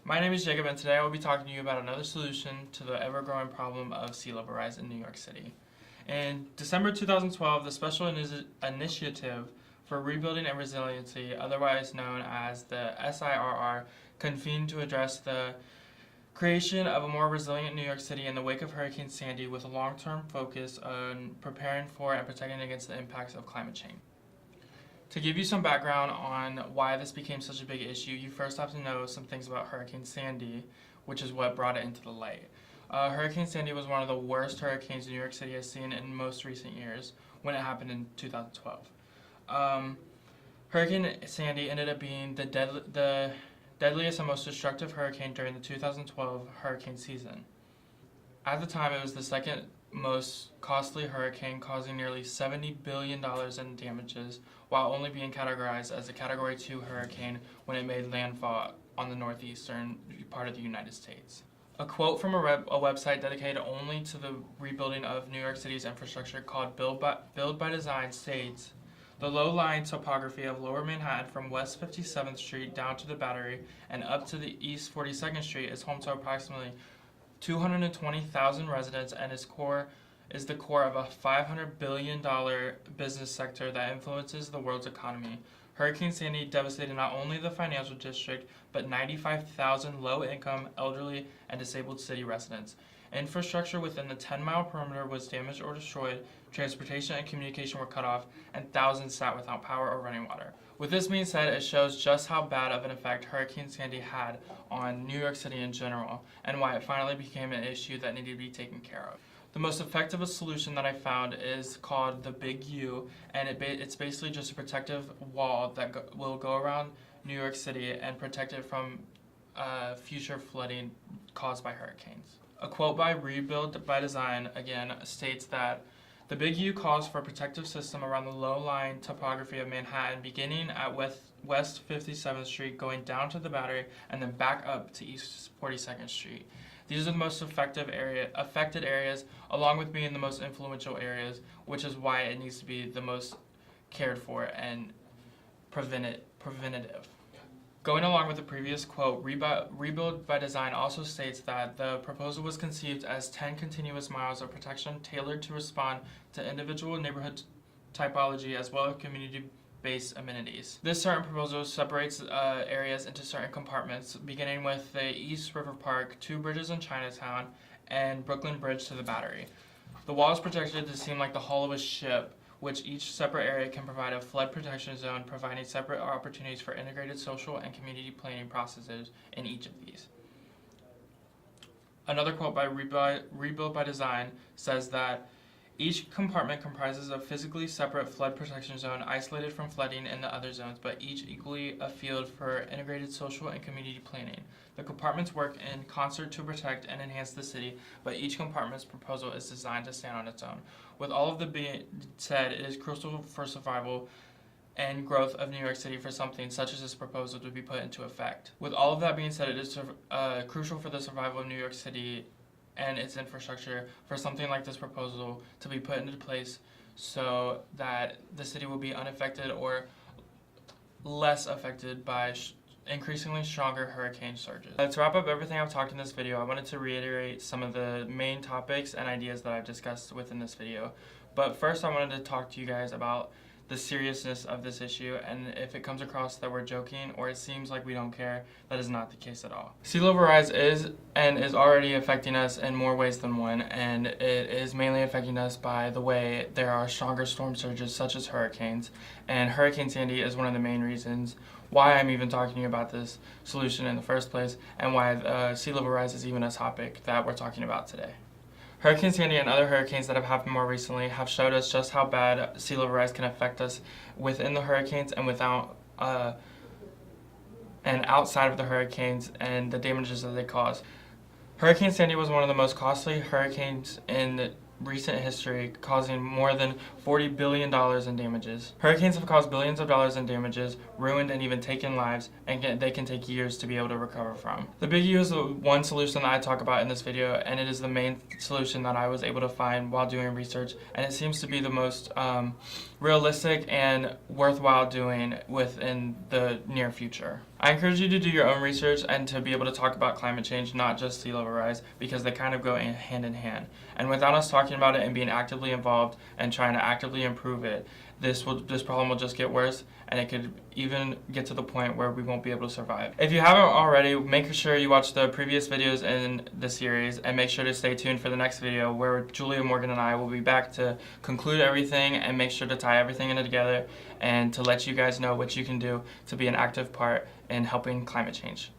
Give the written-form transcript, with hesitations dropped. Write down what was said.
My name is Jacob, and today I will be talking to you about another solution to the ever-growing problem of sea level rise in New York City. In December 2012, the Special Initiative for Rebuilding and Resiliency, otherwise known as the SIRR, convened to address the creation of a more resilient New York City in the wake of Hurricane Sandy, with a long-term focus on preparing for and protecting against the impacts of climate change. To give you some background on why this became such a big issue, you first have to know some things about Hurricane Sandy, which is what brought it into the light. Hurricane Sandy was one of the worst hurricanes New York City has seen in most recent years when it happened in 2012. Hurricane Sandy ended up being the deadliest and most destructive hurricane during the 2012 hurricane season. At the time, it was the second most costly hurricane, causing nearly $70 billion in damages, while only being categorized as a Category 2 hurricane when it made landfall on the northeastern part of the United States. A quote from a website dedicated only to the rebuilding of New York City's infrastructure called Build by Design states, "The low-lying topography of Lower Manhattan from West 57th Street down to the Battery and up to the East 42nd Street is home to approximately 220,000 residents and is the core of a $500 billion business sector that influences the world's economy. Hurricane Sandy devastated not only the financial district, but 95,000 low-income, elderly, and disabled city residents. Infrastructure within the 10-mile perimeter was damaged or destroyed, transportation and communication were cut off, and thousands sat without power or running water." With this being said, it shows just how bad of an effect Hurricane Sandy had on New York City in general, and why it finally became an issue that needed to be taken care of. The most effective solution that I found is called the Big U, and it's basically just a protective wall that will go around New York City and protect it from future flooding caused by hurricanes. A quote by Rebuild by Design, again, states that the Big U calls for a protective system around the low-lying topography of Manhattan, beginning at West 57th Street, going down to the Battery, and then back up to East 42nd Street. These are the most affected areas, along with being the most influential areas, which is why it needs to be the most cared for and preventative. Going along with the previous quote, Rebuild by Design also states that the proposal was conceived as 10 continuous miles of protection tailored to respond to individual neighborhood typology as well as community-based amenities. This certain proposal separates areas into certain compartments, beginning with the East River Park, two bridges in Chinatown, and Brooklyn Bridge to the Battery. The wall is projected to seem like the hull of a ship, which each separate area can provide a flood protection zone, providing separate opportunities for integrated social and community planning processes in each of these. Another quote by Rebuild by Design says that each compartment comprises a physically separate flood protection zone isolated from flooding in the other zones, but each equally a field for integrated social and community planning. The compartments work in concert to protect and enhance the city, but each compartment's proposal is designed to stand on its own. With all of the being said, it is crucial for survival and growth of New York City for something such as this proposal to be put into effect. With all of that being said, it is crucial for the survival of New York City and its infrastructure for something like this proposal to be put into place so that the city will be unaffected or less affected by increasingly stronger hurricane surges. To wrap up everything I've talked in this video, I wanted to reiterate some of the main topics and ideas that I've discussed within this video. But first, I wanted to talk to you guys about the seriousness of this issue, and if it comes across that we're joking or it seems like we don't care, that is not the case at all. Sea level rise is already affecting us in more ways than one, and it is mainly affecting us by the way there are stronger storm surges such as hurricanes, and Hurricane Sandy is one of the main reasons why I'm even talking to you about this solution in the first place, and why sea level rise is even a topic that we're talking about today. Hurricane Sandy and other hurricanes that have happened more recently have showed us just how bad sea level rise can affect us within the hurricanes and and outside of the hurricanes and the damages that they cause. Hurricane Sandy was one of the most costly hurricanes in recent history, causing more than $40 billion in damages. Hurricanes have caused billions of dollars in damages, ruined and even taken lives, and they can take years to be able to recover from. The Big U is the one solution that I talk about in this video, and it is the main solution that I was able to find while doing research, and it seems to be the most realistic and worthwhile doing within the near future. I encourage you to do your own research and to be able to talk about climate change, not just sea level rise, because they kind of go hand in hand. And without us talking about it and being actively involved and trying to actively improve it, this problem will just get worse, and it could even get to the point where we won't be able to survive. If you haven't already, make sure you watch the previous videos in the series, and make sure to stay tuned for the next video where Julia Morgan and I will be back to conclude everything and make sure to tie everything together and to let you guys know what you can do to be an active part in helping climate change.